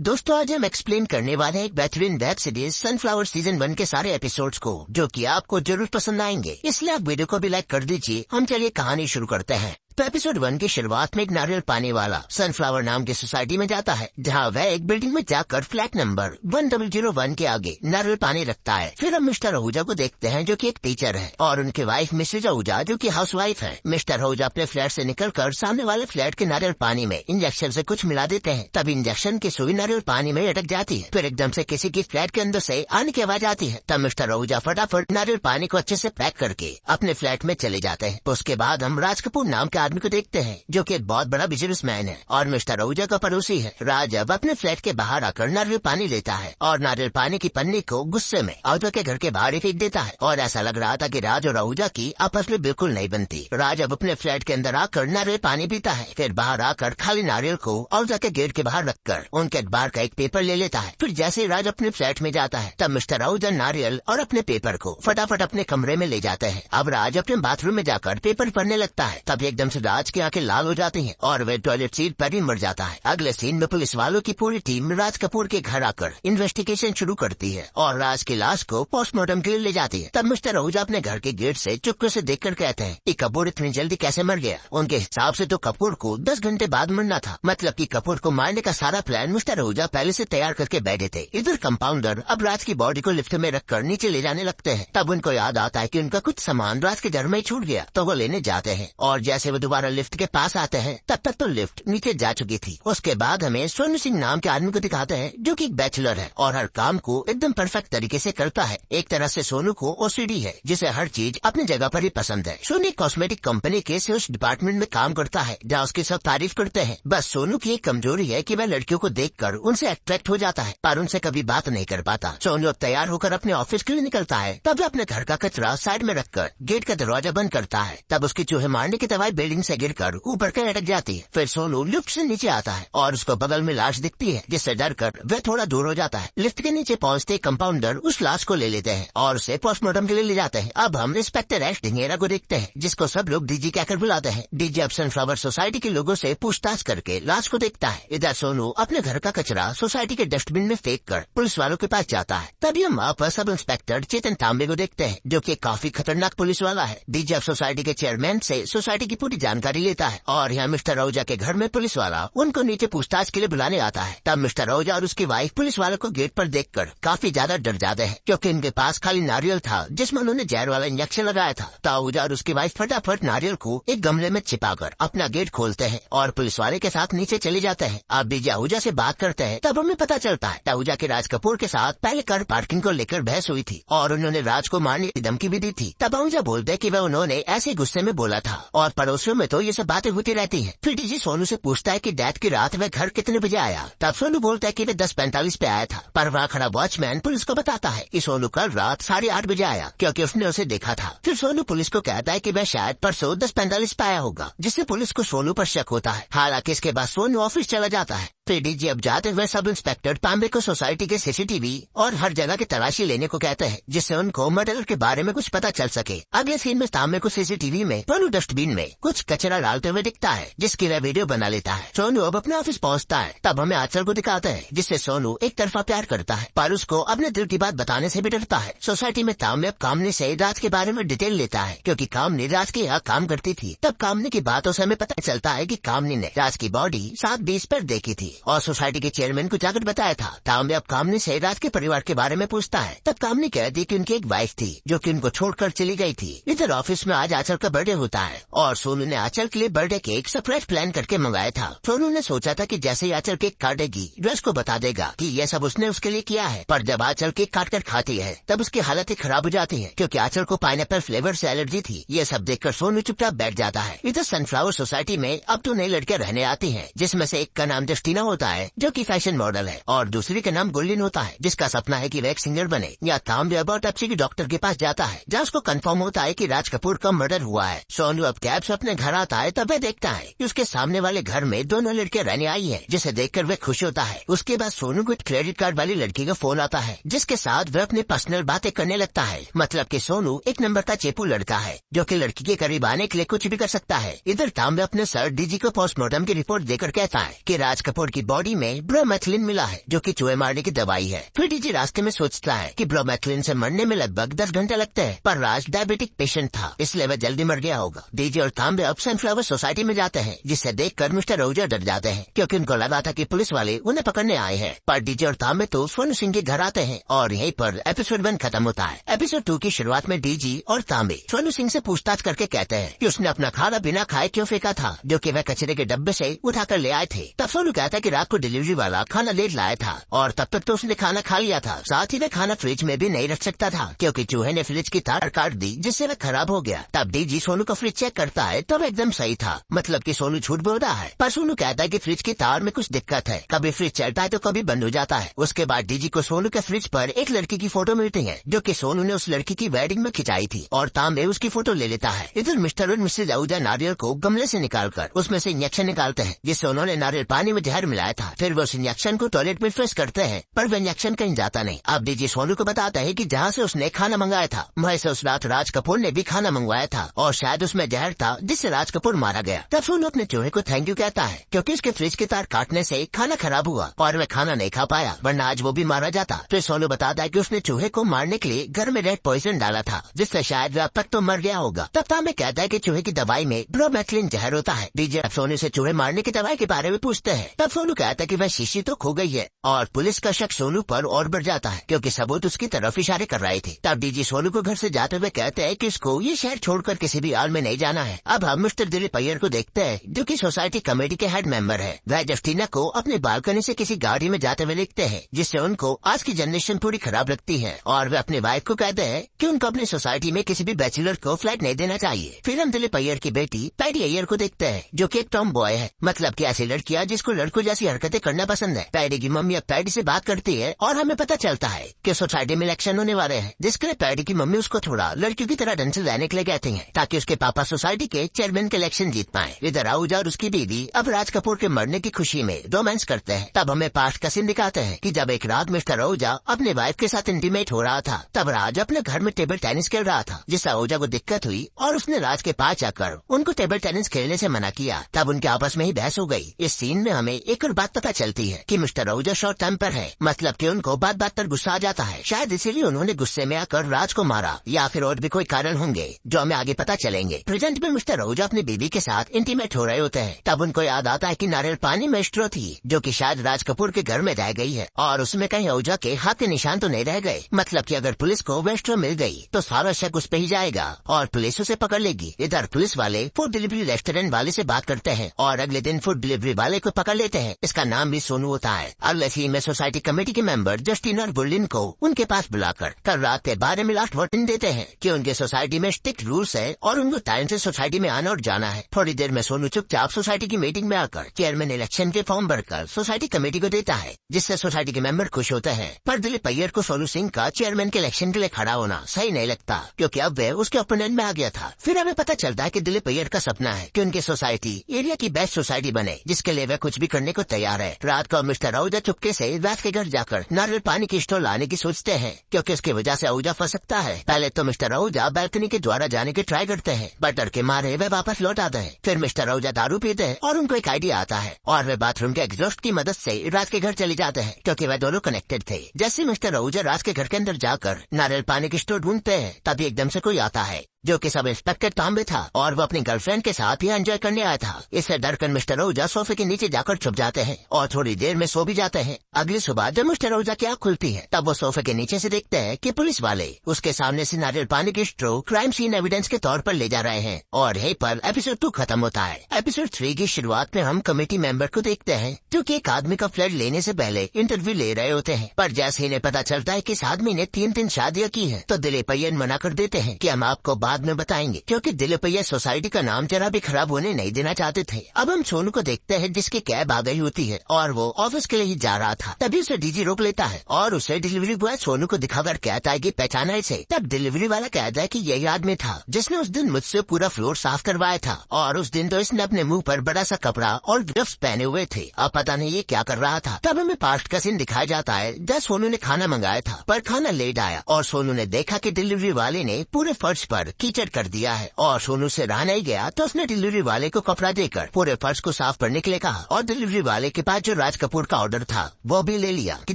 दोस्तों आज हम एक्सप्लेन करने वाले हैं एक बेहतरीन वेब सीरीज सनफ्लावर सीजन 1 के सारे एपिसोड्स को, जो कि आपको जरूर पसंद आएंगे। इसलिए आप वीडियो को भी लाइक कर दीजिए। हम चलिए कहानी शुरू करते हैं। तो एपिसोड 1 की शुरुआत में एक नारियल पाने वाला सनफ्लावर नाम की सोसाइटी में जाता है, जहाँ वह एक बिल्डिंग में जाकर फ्लैट नंबर 1001 के आगे नारियल पानी रखता है। फिर हम मिस्टर आहूजा को देखते हैं, जो कि एक टीचर है, और उनकी वाइफ मिसेज आहूजा, जो कि हाउसवाइफ है। मिस्टर आहूजा अपने फ्लैट से निकलकर सामने वाले फ्लैट के नारियल पानी में इंजेक्शन से कुछ मिला देते हैं। तब इंजेक्शन की सुई नारियल पानी में अटक जाती है। फिर एकदम से किसी की फ्लैट के अंदर से आने की आवाज आती है। तब मिस्टर आहूजा फटाफट नारियल पानी को अच्छे से पैक करके अपने फ्लैट में चले जाते हैं। उसके बाद हम राज कपूर नाम के आदमी को देखते हैं, जो कि एक बहुत बड़ा बिजनेसमैन है और मिस्टर आहूजा का पड़ोसी है। राज अब अपने फ्लैट के बाहर आकर नारियल पानी लेता है और नारियल पानी की पन्नी को गुस्से में आहूजा के घर के बाहर ही फेंक देता है। और ऐसा लग रहा था कि राज और आहूजा की आपस में बिल्कुल नहीं बनती। राज अब अपने फ्लैट के अंदर आकर नारियल पानी पीता है। फिर बाहर आकर खाली नारियल को आहूजा के गेट के बाहर रखकर उनके बाहर का एक पेपर ले लेता है। फिर जैसे राज अपने फ्लैट में जाता है, तब मिस्टर आहूजा नारियल और अपने पेपर को फटाफट अपने कमरे में ले जाते हैं। अब राज अपने बाथरूम में जाकर पेपर पढ़ने लगता है। तब एकदम से राज की आंखें लाल हो जाती हैं और वह टॉयलेट सीट पर ही मर जाता है। अगले सीन में पुलिस वालों की पूरी टीम राज कपूर के घर आकर इन्वेस्टिगेशन शुरू करती है और राज की लाश को पोस्टमार्टम के लिए ले जाती है। तब मिस्टर आहूजा अपने घर के गेट से चुपके से देखकर कहते हैं कि कपूर इतनी जल्दी कैसे मर गया। उनके हिसाब से तो कपूर को 10 घंटे बाद मरना था। मतलब कि कपूर को मारने का सारा प्लान मिस्टर आहूजा पहले से तैयार करके बैठे थे। इधर कंपाउंडर अब राज की बॉडी को लिफ्ट में रखकर नीचे ले जाने लगते हैं। तब उनको याद आता है कि उनका कुछ सामान राज के घर में छूट गया, तो वो लेने जाते हैं। और जैसे वो दोबारा लिफ्ट के पास आते हैं, तब तक तो लिफ्ट नीचे जा चुकी थी। उसके बाद हमें सोनू सिंह नाम के आदमी को दिखाते हैं, जो कि एक बैचलर है और हर काम को एकदम परफेक्ट तरीके से करता है। एक तरह से सोनू को ओसीडी है, जिसे हर चीज अपनी जगह पर ही पसंद है। सोनू कॉस्मेटिक कंपनी के सेल्स डिपार्टमेंट में काम करता है, जहाँ उसकी सब तारीफ करते हैं। बस सोनू की एक कमजोरी है कि वह लड़कियों को देखकर उनसे अट्रैक्ट हो जाता है, पर उनसे कभी बात नहीं कर पाता। सोनू अब तैयार होकर अपने ऑफिस के लिए निकलता है। तब अपने घर का कचरा साइड में रखकर गेट का दरवाजा बंद करता है। तब उसकी चूहे मारने की दवाई बिल्डिंग से गिरकर ऊपर के अटक जाती है। फिर सोनू लिफ्ट से नीचे आता है और उसको बगल में लाश दिखती है, जिससे डरकर वह थोड़ा दूर हो जाता है। लिफ्ट के नीचे पहुंचते कंपाउंडर उस लाश को ले लेते हैं और उसे पोस्टमार्टम के लिए ले जाते हैं। अब हम इंस्पेक्टर एश ढिंगेरा को देखते हैं, जिसको सब लोग डीजी कहकर बुलाते हैं। डीजी अब सनफ्लावर सोसाइटी के लोगों से पूछताछ करके लाश को देखता है। इधर सोनू अपने घर का कचरा सोसाइटी के डस्टबिन में फेंक कर पुलिस वालों के पास जाता है। तभी हम वापस सब इंस्पेक्टर चेतन तांबे को देखते हैं, जो कि काफी खतरनाक पुलिस वाला है। डीजी अब सोसाइटी के चेयरमैन से सोसाइटी की पूरी जानकारी लेता है और यहाँ मिस्टर आहूजा के घर में पुलिस वाला उनको नीचे पूछताछ के लिए बुलाने आता है। तब मिस्टर आहूजा और उसकी वाइफ पुलिस वालों को गेट पर देखकर काफी ज्यादा डर जाते हैं, क्योंकि इनके पास खाली नारियल था, जिसमें उन्होंने जहर वाला इंजेक्शन लगाया था। तो आहूजा और उसकी वाइफ फटाफट नारियल को एक गमले में छिपाकर अपना गेट खोलते हैं और पुलिस वाले के साथ नीचे चले जाते हैं। अब डीजी आहूजा से बात करते हैं। तब हमें पता चलता है आहूजा के राज कपूर के साथ पहले कार पार्किंग को लेकर बहस हुई थी और उन्होंने राज को मारने की धमकी भी दी थी। तब आहूजा बोलते कि वह उन्होंने ऐसे गुस्से में बोला था और पड़ोसियों में तो ये सब बातें होती रहती है। फिर डीजी सोनू से पूछता है कि डैड की रात वह घर कितने बजे आया। तब सोनू बोलता है कि वह 10:45 पे आया था, पर वहाँ खड़ा वॉचमैन पुलिस को बताता है कि सोनू कल रात 8:30 बजे आया, क्योंकि उसने उसे देखा था। फिर सोनू पुलिस को कहता है कि वह शायद परसों 10:45 पे आया होगा, जिससे पुलिस को सोनू पर शक होता है। हालांकि इसके बाद सोनू ऑफिस चला जाता है। फिर डीजी अब जाते हुए सब इंस्पेक्टर तांबे को सोसाइटी के सीसीटीवी और हर जगह की तलाशी लेने को कहते हैं, जिससे उनको मर्डर के बारे में कुछ पता चल सके। अगले सीन में तांबे को सीसीटीवी में सोनू डस्टबिन में कुछ कचरा डालते हुए दिखता है, जिसकी वह वीडियो बना लेता है। सोनू अब अपने ऑफिस पहुंचता है। तब हमें आंचल को दिखाते हैं, जिससे सोनू एक तरफा प्यार करता है, पर उसको अपने दिल की बात बताने से भी डरता है। सोसाइटी में तांबे अब कामनी से राज के बारे में डिटेल लेता है, क्योंकि कामनी राज के यहाँ काम करती थी। तब कामनी की बातों से हमें पता चलता है कि कामनी ने राज की बॉडी 7:20 पर देखी थी और सोसाइटी के चेयरमैन को जाकर बताया था। तांबे अब कामनी से राज के परिवार के बारे में पूछता है। तब कामनी कहती कि उनकी एक वाइफ थी, जो कि उनको छोड़कर चली गई थी। इधर ऑफिस में आज आंचल का बर्थडे होता है और सोनू ने आंचल के लिए बर्थडे केक सरप्राइज प्लान करके मंगाया था। सोनू ने सोचा था कि जैसे ही आंचल केक काटेगी, ड्रेस को बता देगा कि यह सब उसने उसके लिए किया है। पर जब आंचल केक काट कर खाती है, तब उसकी हालत ही खराब हो जाती है, क्योंकि आंचल को पाइनएप्पल फ्लेवर से एलर्जी थी। ये सब देखकर सोनू चुपचाप बैठ जाता है। इधर सनफ्लावर सोसाइटी में अब तो नई लड़कियां रहने आती हैं, जिसमें से एक का नाम जस्टिना होता है, जो कि फैशन मॉडल है, और दूसरी का नाम गुल्लिन होता है, जिसका सपना है कि वह एक सिंगर बने। या तांबे अब टैप्सी की डॉक्टर के पास जाता है, जहाँ उसको कंफर्म होता है कि राज कपूर का मर्डर हुआ है। सोनू अब कैब से अपने घर आता है। तब वह देखता है कि उसके सामने वाले घर में दोनों लड़कियां रहने आई है, जिसे देखकर वह खुश होता है। उसके बाद सोनू को एक क्रेडिट कार्ड वाली लड़की का फोन आता है, जिसके साथ वह अपनी पर्सनल बातें करने लगता है। मतलब कि सोनू एक नंबर का चेपू लड़का है, जो कि लड़की के करीब आने के लिए कुछ भी कर सकता है। इधर तांबे अपने सर डीजी को पोस्टमार्टम की रिपोर्ट देकर कहता है कि राज कपूर की की बॉडी में ब्रोमेथिलीन मिला है, जो कि चूहे मारने की दवाई है। फिर डीजी रास्ते में सोचता है कि ब्रोमेथिलीन से मरने में लगभग 10 घंटे लगते हैं, पर राज डायबिटिक पेशेंट था, इसलिए वह जल्दी मर गया होगा। डीजी और तांबे अब सनफ्लावर सोसाइटी में जाते हैं, जिसे देखकर मिस्टर आहूजा डर जाते हैं, क्योंकि उनको लगा था कि पुलिस वाले उन्हें पकड़ने आए हैं। पर डीजी और तांबे तो सोनू सिंह के घर आते हैं और यहीं पर एपिसोड 1 खत्म होता है। एपिसोड 2 की शुरुआत में डीजी और तांबे सोनू सिंह से पूछताछ करके कहते हैं कि उसने अपना खाना बिना खाए क्यों फेंका था, जो कि वह कचरे के डब्बे से उठा कर ले आए थे। तब सोनू कहता है कि रात को डिलीवरी वाला खाना लेट लाया था और तब तक तो उसने खाना खा लिया था। साथ ही वह खाना फ्रिज में भी नहीं रख सकता था, क्योंकि चूहे ने फ्रिज की तार काट दी, जिससे वह खराब हो गया। तब डीजी सोनू का फ्रिज चेक करता है तो वह एकदम सही था, मतलब कि सोनू झूठ बोल रहा है। पर सोनू कहता है कि फ्रिज की तार में कुछ दिक्कत है, कभी फ्रिज चलता है तो कभी बंद हो जाता है। उसके बाद डीजी को सोनू के फ्रिज पर एक लड़की की फोटो मिलती है, जो कि सोनू ने उस लड़की की वेडिंग में खिंचाई थी, और तांबे उसकी फोटो ले लेता है। इधर मिस्टर और मिसेज आहूजा नारियल को गमले से निकालकर उसमें से इंजेक्शन निकालते हैं, जिससे उन्होंने नारियल पानी में जहर मिलाया था। फिर वो उस इंजेक्शन को टॉयलेट में फ्लश करते हैं, पर वो इंजेक्शन कहीं जाता नहीं। अब डीजी सोनू को बताता है कि जहाँ से उसने खाना मंगाया था वहीं से उस रात राज कपूर ने भी खाना मंगवाया था, और शायद उसमें जहर था जिससे राज कपूर मारा गया। तब सोनू अपने चूहे को थैंक यू कहता है, क्योंकि उसके फ्रिज की तार काटने से खाना खराब हुआ और वह खाना नहीं खा पाया, वरना आज वो भी मारा जाता। फिर सोनू बताता है कि उसने चूहे को मारने के लिए घर में रेड पॉइजन डाला था, जिससे शायद वह अब तक तो मर गया होगा। तब तांबे कहता है कि चूहे की दवाई में ब्रोमेथिलीन जहर होता है। डीजे अब सोनू से चूहे मारने की दवाई के बारे में पूछते हैं। तब सोनू कहता है कि वह शीशी तो खो गई है, और पुलिस का शक सोनू पर और बढ़ जाता है, क्योंकि सबूत उसकी तरफ इशारे कर रहे थे। तब डीजी सोनू को घर से जाते हुए कहते हैं कि इसको ये शहर छोड़कर किसी भी हाल में नहीं जाना है। अब हम मिस्टर दिलीप अय्यर को देखते हैं, जो कि सोसाइटी कमेटी के हेड मेंबर है। वह जस्टिना को अपने बालकनी से किसी गाड़ी में जाते हुए लिखते हैं, जिससे उनको आज की जनरेशन थोड़ी खराब लगती है, और वे अपने वाइफ को कहते हैं कि उनको अपनी सोसाइटी में किसी भी बैचलर को फ्लैट नहीं देना चाहिए। फिर हम दिलीप अय्यर की बेटी पैडी अय्यर को देखते हैं, जो कि एक टॉम बॉय है, मतलब कि ऐसी लड़कियां जिसको लड़कों जैसी हरकतें करना पसंद है। पैडी की मम्मी अब पैडी से बात करती है और हमें पता चलता है कि सोसाइटी में इलेक्शन होने वाले हैं, जिसके लिए पैडी की मम्मी उसको थोड़ा लड़कियों की तरह ढंग से रहने के लिए कहती है, ताकि उसके पापा सोसाइटी के चेयरमैन के इलेक्शन जीत पाए। इधर आहूजा और उसकी बीवी अब राज कपूर के मरने की खुशी में रोमांस करते हैं। तब हमें पास्ट का सीन दिखाते हैं कि जब एक रात मिस्टर आहूजा अपने वाइफ के साथ इंटीमेट हो रहा था, तब राज अपने घर में टेबल टेनिस खेल रहा था, जिससे आहूजा को दिक्कत हुई और उसने राज के पास जाकर उनको टेबल टेनिस खेलने से मना किया। तब उनके आपस में ही बहस हो गई। इस सीन में हमें एक और बात पता चलती है कि मिस्टर आहूजा शॉर्ट टेम्पर है, मतलब कि उनको बात बात पर गुस्सा आ जाता है। शायद इसीलिए उन्होंने गुस्से में आकर राज को मारा, या फिर और भी कोई कारण होंगे जो हमें आगे पता चलेंगे। प्रेजेंट में मिस्टर आहूजा अपनी बीवी के साथ इंटीमेट हो रहे होते हैं। तब उनको याद आता है कि नारियल पानी में स्ट्रॉ थी, जो कि शायद राज कपूर के घर में रह गई है, और उसमें कहीं आहूजा के हाथ के निशान तो नहीं रह गए। मतलब कि अगर पुलिस को वह स्ट्रॉ मिल गई तो सारा शक उस पे ही जाएगा और पुलिस उसे पकड़ लेगी। इधर पुलिस वाले फूड डिलीवरी रेस्टोरेंट वाले से बात करते हैं और अगले दिन फूड डिलीवरी वाले को पकड़ लेते हैं। इसका नाम भी सोनू होता है। अगले सीन में सोसाइटी कमेटी के मेंबर जस्टिन और बुर्लिन को उनके पास बुलाकर कल रात के बारे में लास्ट वार्निंग देते हैं कि उनके सोसाइटी में स्ट्रिक्ट रूल्स है और उनको टाइम से सोसाइटी में आना और जाना है। थोड़ी देर में सोनू चुपचाप सोसाइटी की मीटिंग में आकर चेयरमैन इलेक्शन के फॉर्म भरकर सोसाइटी कमेटी को देता है, जिससे सोसाइटी के मेंबर खुश होते हैं। पर दिलीप अय्यर को सोनू सिंह का चेयरमैन के इलेक्शन के लिए खड़ा होना सही नहीं लगता, क्योंकि अब वह उसके ओपोनेंट में आ गया था। फिर हमें पता चलता है कि दिलीप अय्यर का सपना है कि उनकी सोसाइटी एरिया की बेस्ट सोसाइटी बने, जिसके लिए वह कुछ भी करने को तैयार है। रात को मिस्टर आहूजा चुपके से राज के घर जाकर नारियल पानी की स्टोर लाने की सोचते हैं, क्योंकि उसकी वजह से आहूजा फंस सकता है। पहले तो मिस्टर आहूजा बैल्कनी के द्वारा जाने की ट्राई करते हैं, बट डर के मारे वे वापस लौट आते हैं। फिर मिस्टर आहूजा दारू पीते हैं और उनको एक आइडिया आता है और वे बाथरूम के एग्जॉस्ट की मदद से राज के घर चले जाते हैं, क्योंकि वह दोनों कनेक्टेड थे। जैसे मिस्टर आहूजा राज के घर के अंदर जाकर नारियल पानी की स्टोर ढूंढते हैं, तभी एकदम से कोई आता है जो कि सब इंस्पेक्टर तांबे था और वो अपनी गर्लफ्रेंड के साथ ही एंजॉय करने आया था। इससे डरकर मिस्टर आहूजा सोफे के नीचे जाकर छुप जाते हैं और थोड़ी देर में सो भी जाते हैं। अगली सुबह जब मिस्टर आहूजा की आँख खुलती है, तब वो सोफे के नीचे से देखते हैं कि पुलिस वाले उसके सामने से नारियल पानी की स्ट्रो क्राइम सीन एविडेंस के तौर पर ले जा रहे हैं। और यहीं पर एपिसोड 2 खत्म होता है। एपिसोड 3 की शुरुआत में हम कमेटी मेंबर को देखते हैं, जो कि एक आदमी का फ्लैट लेने से पहले इंटरव्यू ले रहे होते हैं। पर जैसे इन्हें पता चलता है कि इस आदमी ने 3 शादियां की है, तो दिलीप अय्यर मना कर देते हैं कि हम आपको बाद में बताएंगे, क्योंकि दिलीप अय्यर सोसाइटी का नाम जरा भी खराब होने नहीं देना चाहते थे। अब हम सोनू को देखते हैं, जिसकी कैब आ गई होती है और वो ऑफिस के लिए ही जा रहा था। तभी उसे डीजी रोक लेता है और उसे डिलीवरी बॉय सोनू को दिखाकर कहता है कि पहचाना इसे। तब डिलीवरी वाला कहता है कि यही आदमी था जिसने उस दिन मुझसे पूरा फ्लोर साफ करवाया था, और उस दिन तो इसने अपने मुंह पर बड़ा सा कपड़ा और ग्लव्स पहने हुए थे। अब पता नहीं ये क्या कर रहा था। तब हमें पास्ट का सीन दिखाया जाता है जब सोनू ने खाना मंगाया था, पर खाना लेट आया और सोनू ने देखा कि डिलीवरी वाले ने पूरे फर्श पर कीचड़ कर दिया है और सोनू से रहा नहीं गया तो उसने डिलीवरी वाले को कपड़ा देकर पूरे फर्श को साफ करने के लिए कहा और डिलीवरी वाले के पास जो राज कपूर का ऑर्डर था वो भी ले लिया कि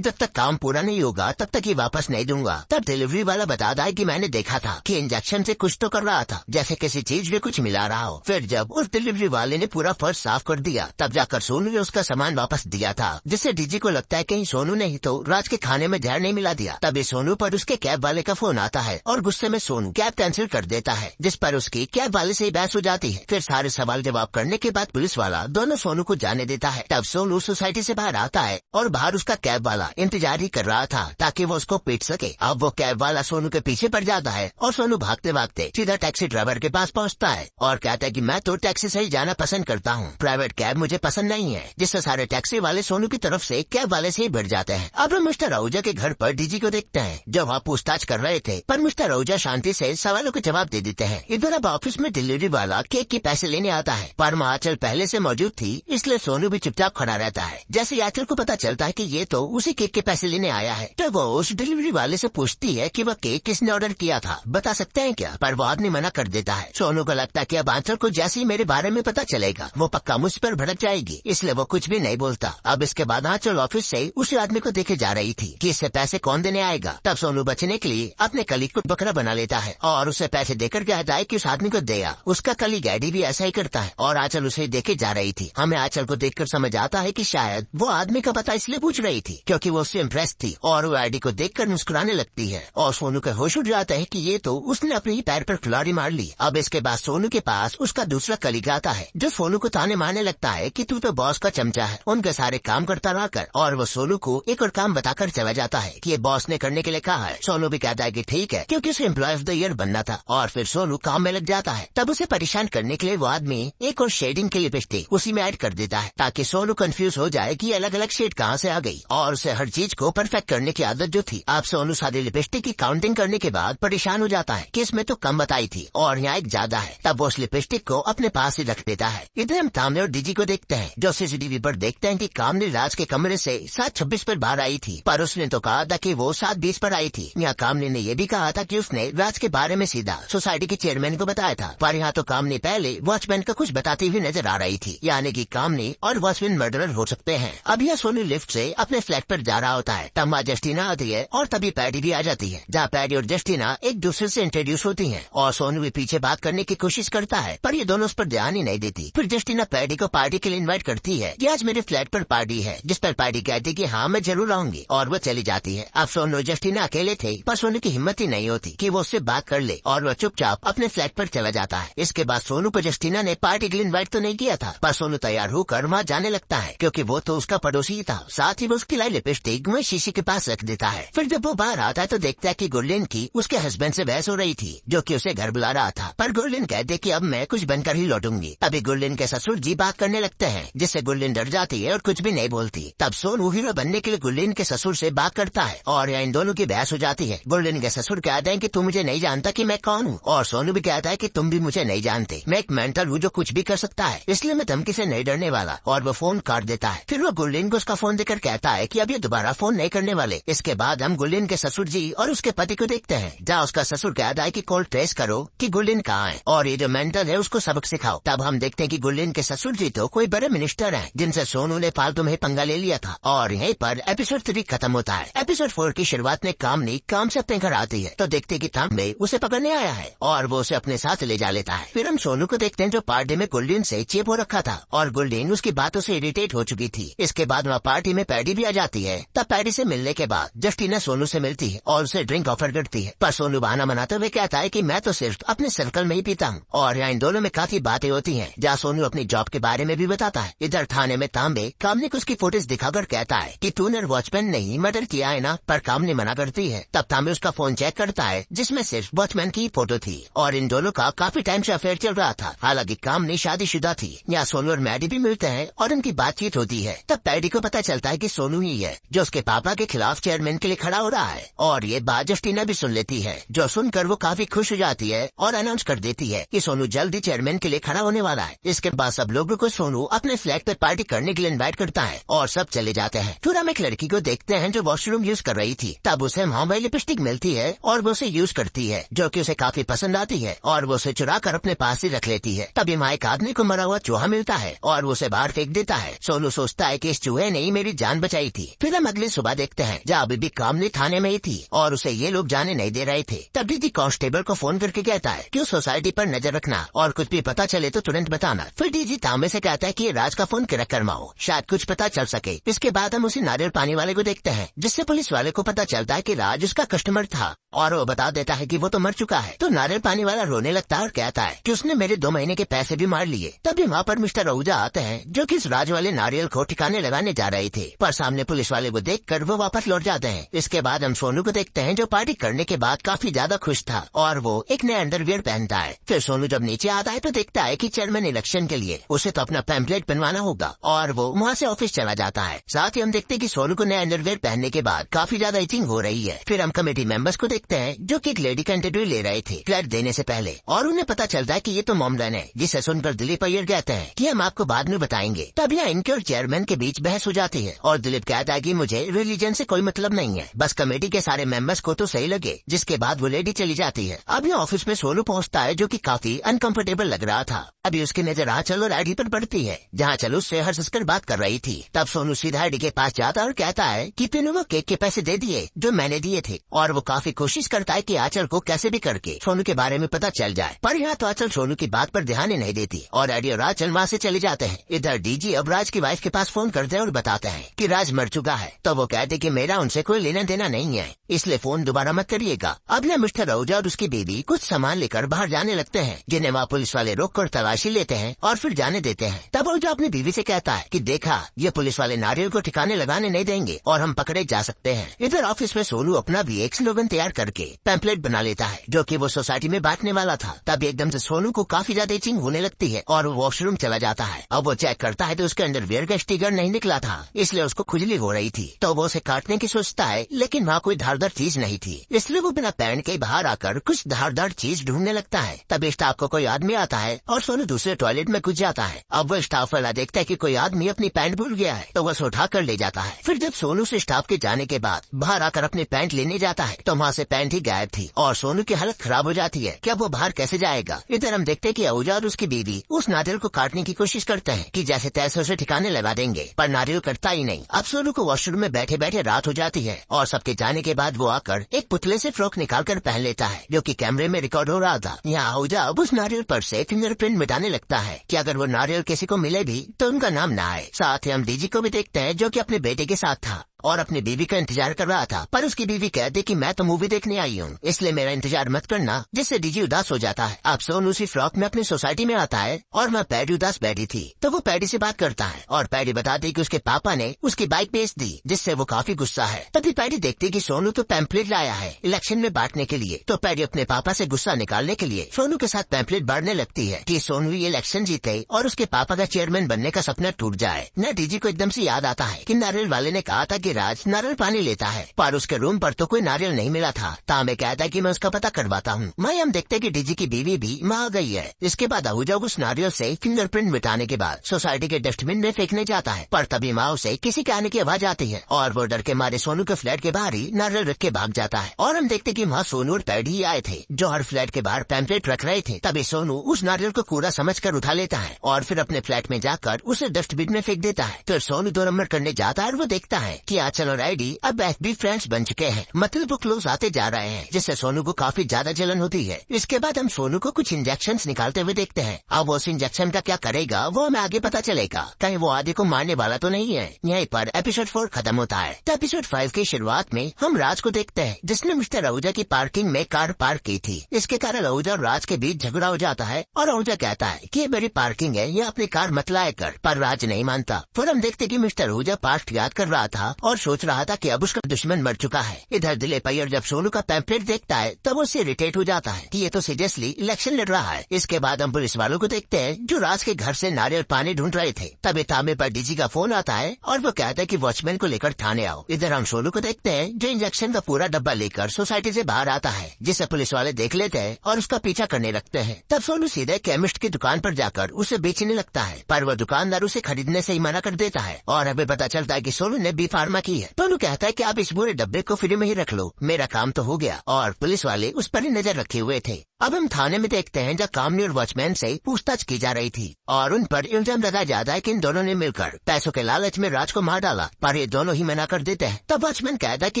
जब तक काम पूरा नहीं होगा तब तक ये वापस नहीं दूंगा। तब डिलीवरी वाला बताता है कि मैंने देखा था कि इंजेक्शन से कुछ तो कर रहा था, जैसे किसी चीज में कुछ मिला रहा हो। फिर जब उस डिलीवरी वाले ने पूरा फर्श साफ कर दिया तब जाकर सोनू ने उसका सामान वापस दिया था, जिससे डीजी को लगता है कहीं सोनू ने ही तो राज के खाने में जहर नहीं मिला दिया। तभी सोनू पर उसके कैब वाले का फोन आता है और गुस्से में सोनू कैब कैंसिल कर देता है, जिस पर उसकी कैब वाले से बहस हो जाती है। फिर सारे सवाल जवाब करने के बाद पुलिस वाला दोनों सोनू को जाने देता है। तब सोनू सोसाइटी से बाहर आता है और बाहर उसका कैब वाला इंतजार ही कर रहा था ताकि वो उसको पीट सके। अब वो कैब वाला सोनू के पीछे पड़ जाता है और सोनू भागते भागते सीधा टैक्सी ड्राइवर के पास पहुंचता है और कहता है कि मैं तो टैक्सी से ही जाना पसंद करता हूँ, प्राइवेट कैब मुझे पसंद नहीं है। जिससे सारे टैक्सी वाले सोनू की तरफ से कैब वाले से ही भिड़ जाते हैं। अब हम मिस्टर आहूजा के घर पर डीजी को देखते हैं जो वहाँ पूछताछ कर रहे थे, पर मिस्टर आहूजा शांति से सवालों के जवाब दे देते हैं। इधर अब ऑफिस में डिलीवरी वाला केक के पैसे लेने आता है, पर आंचल पहले से मौजूद थी इसलिए सोनू भी चुपचाप खड़ा रहता है। जैसे आंचल को पता चलता है कि ये तो उसी केक के पैसे लेने आया है तो वो उस डिलीवरी वाले से पूछती है कि वह केक किसने ऑर्डर किया था, बता सकते हैं क्या? पर वो आदमी मना कर देता है। सोनू को लगता है कि अब आंचल को जैसे ही मेरे बारे में पता चलेगा वो पक्का मुझ पर भड़क जाएगी, इसलिए वो कुछ भी नहीं बोलता। अब इसके बाद आंचल ऑफिस से उसी आदमी को देखे जा रही थी कि इससे पैसे कौन देने आएगा। तब सोनू बचने के लिए अपने कलीग को बकरा बना लेता है और उसे पैसे देकर कहता है कि उस आदमी को देगा। उसका कलीग एडी भी ऐसा ही करता है और आंचल उसे देखे जा रही थी। हमें आंचल को देखकर समझ आता है कि शायद वो आदमी का पता इसलिए पूछ रही थी क्योंकि वो उससे इम्प्रेस थी और वो एडी को देखकर मुस्कुराने लगती है और सोनू का होश उड़ जाता है कि ये तो उसने अपने ही पैर पर खिलाड़ी मार ली। अब इसके बाद सोनू के पास उसका दूसरा कलीग आता है जो सोनू को ताने मारने लगता है कि तू तो बॉस का चमचा है, उनके सारे काम करता रहकर। और वो सोनू को एक और काम बताकर चला जाता है कि ये बॉस ने करने के लिए कहा है। सोनू भी कहता है कि ठीक है क्योंकि उसे एम्प्लॉय ऑफ द ईयर बनना था और फिर सोनू काम में लग जाता है। तब उसे परेशान करने के लिए वो आदमी एक और शेडिंग की लिपस्टिक उसी में ऐड कर देता है ताकि सोनू कंफ्यूज हो जाए कि अलग अलग शेड कहाँ से आ गई और उसे हर चीज को परफेक्ट करने की आदत जो थी। अब सोनू सारी लिपस्टिक की काउंटिंग करने के बाद परेशान हो जाता है कि इसमें तो कम बताई थी और यहाँ एक ज्यादा है। तब वो उस लिपस्टिक को अपने पास ही रख देता है। इधर हम तामने और डीजी को देखते हैं जो सीसीटीवी पर देखते हैं कि कामनी राज के कमरे से 7:26 पर बाहर आई थी, पर उसने तो कहा था कि वो 7:20 पर आई थी। यहाँ कामनी ने ये भी कहा था कि उसने राज के बारे में सीधा सोसाइटी के चेयरमैन को बताया था, पर यहाँ तो कामनी पहले वॉचमैन का कुछ बताती हुई नजर आ रही थी, यानी कि कामनी और वॉचमैन मर्डरर हो सकते हैं। अब यह सोनू लिफ्ट से अपने फ्लैट पर जा रहा होता है तब माँ जस्टिना आती है और तभी पैडी भी आ जाती है, जहाँ पैडी और जस्टिना एक दूसरे से इंट्रोड्यूस होती हैं और सोनू भी पीछे बात करने की कोशिश करता है पर ये दोनों उस पर ध्यान ही नहीं देती। फिर जस्टिना पैडी को पार्टी के लिए इनवाइट करती है कि आज मेरे फ्लैट पर पार्टी है, जिस पर पैडी कहती है कि हाँ मैं जरूर आऊंगी और वो चली जाती है। अब सोनू जस्टिना अकेले थे पर सोनू की हिम्मत ही नहीं होती कि वो उससे बात कर ले और वो चुपचाप अपने फ्लैट पर चला जाता है। इसके बाद सोनू को जस्टिना ने पार्टी के लिए इन्वाइट तो नहीं किया था पर सोनू तैयार होकर वहाँ जाने लगता है क्योंकि वो तो उसका पड़ोसी ही था। साथ ही वो उसकी लाई लिपस्टिक वही शीशे के पास रख देता है। फिर जब वो बाहर आता है तो देखता है कि गुरलीन की उसके हस्बैंड से बहस हो रही थी जो कि उसे घर बुला रहा था, पर गुरलीन कहते कि अब मैं कुछ बनकर ही लौटूंगी। तभी गुरलीन के ससुर जी बात करने लगते हैं जिससे गुरलीन डर जाती है और कुछ भी नहीं बोलती। तब सोनू हीरो बनने के लिए गुरलीन के ससुर से बात करता है और इन दोनों की बहस हो जाती है। गुरलीन के ससुर कहते हैं कि तू मुझे नहीं जानता कि मैं कौन हूँ और सोनू भी कहता है कि तुम भी मुझे नहीं जानते, मैं एक मेंटल हूँ जो कुछ भी कर सकता है, इसलिए मैं धमकी से नहीं डरने वाला। और वो फोन काट देता है। फिर वो गुरलीन को उसका फोन देकर कहता है कि अब ये दोबारा फोन नहीं करने वाले। इसके बाद हम गुरलीन के ससुर जी और उसके पति को देखते हैं जहाँ उसका ससुर कहता है कि कॉल ट्रेस करो कि गुरलीन कहाँ है और ये जो मेंटल है उसको सबक सिखाओ। तब हम देखते हैं कि गुरलीन के ससुर जी तो कोई बड़े मिनिस्टर हैं जिनसे सोनू ने फालतू में पंगा ले लिया था। और यहीं पर एपिसोड 3 खत्म होता है। एपिसोड 4 की शुरुआत में कामनी काम से अपने घर आती है तो देखते कि तांबे उसे पकड़ने आया है और वो उसे अपने साथ ले जा लेता है। फिर हम सोनू को देखते हैं जो पार्टी में गुरलीन से चेप हो रखा था और गुरलीन उसकी बातों से इरिटेट हो चुकी थी। इसके बाद वहाँ पार्टी में पैडी भी आ जाती है। तब पैडी से मिलने के बाद जस्टिना सोनू से मिलती है और उसे ड्रिंक ऑफर करती है, पर सोनू बहाना बनाते हुए कहता है कि मैं तो सिर्फ अपने सर्कल में ही पीता हूँ। और यहाँ इन दोनों में काफी बातें होती हैं जहाँ सोनू अपनी जॉब के बारे में भी बताता है। इधर थाने में तांबे कामनी को उसकी फोटोज दिखाकर कहता है कि तूने वॉचमैन नहीं मर्डर किया है ना, पर कामनी मना करती है। तब तांबे उसका फोन चेक करता है जिसमें सिर्फ वॉचमैन की फोटो थी और इन दोनों का काफी टाइम से अफेयर चल रहा था। हालांकि कामनी शादीशुदा थी। यहाँ सोनू और मैडी भी मिलते हैं और उनकी बातचीत होती है। तब पैडी को पता चलता है कि सोनू ही है जो उसके पापा के खिलाफ चेयरमैन के लिए खड़ा हो रहा है और ये बात जस्टिना भी सुन लेती है, जो सुनकर वो काफी खुश हो जाती है और अनाउंस कर देती है कि सोनू जल्दी चेयरमैन के लिए खड़ा होने वाला है। इसके बाद सब लोगों को सोनू अपने फ्लैट पर पार्टी करने के लिए इन्वाइट करता है और सब चले जाते हैं। फिर हम एक लड़की को देखते हैं जो वॉशरूम यूज कर रही थी। तब उसे वहाँ वही लिपस्टिक मिलती है और वो उसे यूज करती है जो कि उसे काफी काफी पसंद आती है और वो उसे चुरा कर अपने पास ही रख लेती है। तभी वहाँ एक आदमी को मरा हुआ चूहा मिलता है और वो उसे बाहर फेंक देता है। सोनू सोचता है कि इस चूहे ने ही मेरी जान बचाई थी। फिर हम अगली सुबह देखते हैं जहाँ बीबी कामनी थाने में ही थी और उसे ये लोग जाने नहीं दे रहे थे। तब डीजी कांस्टेबल को फोन करके कहता है कि उस सोसाइटी पर नजर रखना और कुछ भी पता चले तो तुरंत बताना। फिर डीजी तांबे से कहता है कि ये राज का फोन क्रैक करवाओ, शायद कुछ पता चल सके। इसके बाद हम उसी नारियल पानी वाले को देखते हैं जिससे पुलिस वाले को पता चलता है कि राज उसका कस्टमर था और वो बता देता है कि वो तो मर चुका है। तो नारियल पानी वाला रोने लगता है और कहता है कि उसने मेरे 2 महीने के पैसे भी मार लिए। तभी वहाँ पर मिस्टर आहूजा आते हैं जो कि इस राज वाले नारियल को ठिकाने लगाने जा रहे थे, पर सामने पुलिस वाले को देखकर वो वापस लौट जाते हैं। इसके बाद हम सोनू को देखते हैं जो पार्टी करने के बाद काफी ज्यादा खुश था और वो एक नया अंडरवियर पहनता है। फिर सोनू जब नीचे आता है तो देखता है कि चेयरमैन इलेक्शन के लिए उसे तो अपना पैम्पलेट बनवाना होगा और वो वहाँ से ऑफिस चला जाता है। साथ ही हम देखते हैं कि सोनू को नया अंडरवियर पहनने के बाद काफी ज्यादा इचिंग हो रही है। फिर हम कमेटी मेंबर्स को देखते हैं जो कि एक लेडी का इंटरव्यू ले रहे थे फ्लैट देने से पहले और उन्हें पता चलता है कि ये तो मोमडन है, जिसे सुनकर दिलीप अय्यर कहते हैं कि हम आपको बाद में बताएंगे। तब यहाँ इनके और चेयरमैन के बीच बहस हो जाती है और दिलीप कहता है कि मुझे रिलीजन से कोई मतलब नहीं है, बस कमेटी के सारे मेंबर्स को तो सही लगे। जिसके बाद वो लेडी चली जाती है। अब यहाँ ऑफिस में सोनू पहुँचता है जो कि काफी अनकंफर्टेबल लग रहा था। अभी उसकी नजर आंचल और आईडी पर पड़ती है जहाँ चल उससे हंसकर बात कर रही थी। तब सोनू सीधा आईडी के पास जाता और कहता है कि तूने वो केक के पैसे दे दिए जो मैंने दिए थे और वो काफी कोशिश करता है कि आंचल को कैसे भी करके सोनू के बारे में पता चल जाए, पर यहाँ तो आंचल सोनू की बात पर ध्यान ही नहीं देती और आईडी और आंचल वहाँ से चले जाते हैं। इधर डीजी अब राज की वाइफ के पास फोन करते हैं और बताते हैं कि राज मर चुका है। तो वो कहते कि मेरा उनसे कोई लेना देना नहीं है, इसलिए फोन दोबारा मत करिएगा। अब न मिस्टर आहूजा और उसकी बीवी कुछ सामान लेकर बाहर जाने लगते हैं जिन्हें वहाँ पुलिस वाले रोक कर तलाशी लेते हैं और फिर जाने देते हैं। तब आहूजा अपनी बीवी से कहता है कि देखा, ये पुलिस वाले नारियल को ठिकाने लगाने नहीं देंगे और हम पकड़े जा सकते हैं। इधर ऑफिस में सोनू अपना भी एक स्लोगन तैयार करके पैम्पलेट बना लेता है जो कि वो सोसाइटी में बांटने वाला था। तब एकदम से सोनू को काफी ज्यादा इचिंग होने लगती है और वो वॉशरूम चला जाता है। अब वो चेक करता है तो उसके अंडरवियर का स्टिकर नहीं निकला था, इसलिए उसको खुजली हो रही थी। तो वो उसे काटने की सोचता है लेकिन वहाँ कोई धारदार चीज नहीं थी, इसलिए वो बिना पहन के बाहर आकर कुछ धारदार चीज ढूंढने लगता है। तब स्टाफ को कोई आदमी आता है और सोनू दूसरे टॉयलेट में घुस जाता है। अब वो स्टाफ वाला देखता है कि कोई आदमी अपनी पैंट भूल गया है तो वो उठा कर ले जाता है। फिर जब सोनू से स्टाफ के जाने के बाद बाहर आकर अपनी पैंट लेने जाता है तो वहाँ से पैंट ही गायब थी और सोनू की हालत खराब हो जाती है कि अब वो बाहर कैसे जाएगा। इधर हम देखते हैं कि आहूजा और उसकी बीवी उस नारियल को काटने की कोशिश करते हैं कि जैसे तैसे उसे ठिकाने लगा देंगे, पर नारियल कटता ही नहीं। अब सोनू को वॉशरूम में बैठे बैठे रात हो जाती है और सबके जाने के बाद वो आकर एक पुतले से फ्रॉक निकाल कर पहन लेता है जो कि कैमरे में रिकॉर्ड हो रहा था। यहाँ आहूजा अब उस नारियल पर से फिंगरप्रिंट मिटाने लगता है कि अगर वो नारियल किसी को मिले भी तो उनका नाम न आए। साथ ही हम डीजी को भी देखते हैं जो कि अपने बेटे के साथ था और अपनी बीवी का इंतजार कर रहा था, पर उसकी बीवी कहती कि मैं तो मूवी देखने आई हूँ इसलिए मेरा इंतजार मत करना, जिससे डीजी उदास हो जाता है। अब सोनू उसी फ्रॉक में अपनी सोसाइटी में आता है और वहाँ पैडी उदास बैठी थी तो वो पैडी से बात करता है और पैडी बताती कि उसके पापा ने उसकी बाइक बेच दी, जिससे वो काफी गुस्सा है। तभी पैडी देखती कि सोनू तो पैम्पलेट लाया है इलेक्शन में बांटने के लिए, तो पैडी अपने पापा से गुस्सा निकालने के लिए सोनू के साथ पैम्पलेट बांटने लगती है कि सोनू ये इलेक्शन जीते और उसके पापा का चेयरमैन बनने का सपना टूट जाए। न डीजी को एकदम से याद आता है कि नारियल वाले ने कहा था कि राज नारियल पानी लेता है, पर उसके रूम पर तो कोई नारियल नहीं मिला था। तांबे कहता है कि मैं उसका पता करवाता हूँ। मैं हम देखते कि डीजी की बीवी भी वहाँ आ गई है। इसके बाद आहूजा उस नारियल से फिंगरप्रिंट मिटाने के बाद सोसाइटी के डस्टबिन में फेंकने जाता है, पर तभी माँ उसे किसी के आने की आवाज आती है और वो डर के मारे सोनू के फ्लैट के बाहर ही नारियल रख के भाग जाता है। और हम देखते कि वहाँ सोनू और पैडी आए थे जो हर फ्लैट के बाहर पैम्पलेट रख रहे थे। तभी सोनू उस नारियल को कूड़ा समझकर उठा लेता है और फिर अपने फ्लैट में जाकर उसे डस्टबिन में फेंक देता है। फिर सोनू 2 नंबर करने जाता है और वो देखता है कि आंचल और आईडी अब FB फ्रेंड्स बन चुके हैं, मतलब वो क्लोज आते जा रहे हैं, जिससे सोनू को काफी ज्यादा जलन होती है। इसके बाद हम सोनू को कुछ इंजेक्शन निकालते हुए देखते हैं। अब वो उस इंजेक्शन का क्या करेगा वो हमें आगे पता चलेगा, कहीं वो आदि को मारने वाला तो नहीं है। यहीं पर एपिसोड 4 खत्म होता है। तो एपिसोड 5 की शुरुआत में हम राज को देखते हैं जिसने मिस्टर आहूजा की पार्किंग में कार पार्क की थी। इसके कारण आहूजा और राज के बीच झगड़ा हो जाता है और आहूजा कहता है कि ये मेरी पार्किंग है, ये अपनी कार मत लाया कर, पर राज नहीं मानता। फिर हम देखते कि मिस्टर आहूजा पास्ट याद कर रहा था और सोच रहा था कि अब उसका दुश्मन मर चुका है। इधर दिलीप अय्यर जब सोनू का पैम्पलेट देखता है तब उससे इरिटेट हो जाता है कि ये तो सीरियसली इलेक्शन लड़ रहा है। इसके बाद हम पुलिस वालों को देखते हैं जो राज के घर से नारियल पानी ढूंढ रहे थे। तभी तांबे पर डीजी का फोन आता है और वो कहता है कि वॉचमैन को लेकर थाने आओ। इधर हम सोनू को देखते हैं जो इंजेक्शन का पूरा डब्बा लेकर सोसाइटी से बाहर आता है, जिसे पुलिस वाले देख लेते हैं और उसका पीछा करने लगते हैं। तब सोनू सीधे केमिस्ट की दुकान पर जाकर उसे बेचने लगता है, पर वो दुकानदार उसे खरीदने से ही मना कर देता है और हमें पता चलता है कि सोनू ने बी फार्मा की है। सोनू कहता है कि आप इस पूरे डब्बे को फ्री में ही रख लो, मेरा काम तो हो गया। और पुलिस वाले उस पर ही नजर रखे हुए थे। अब हम थाने में देखते हैं जहाँ कामनी और वॉचमैन से पूछताछ की जा रही थी और उन पर इल्जाम लगाया जाता है कि इन दोनों ने मिलकर पैसों के लालच में राज को मार डाला, पर ये दोनों ही मना कर देते हैं। तब वॉचमैन कहता है कि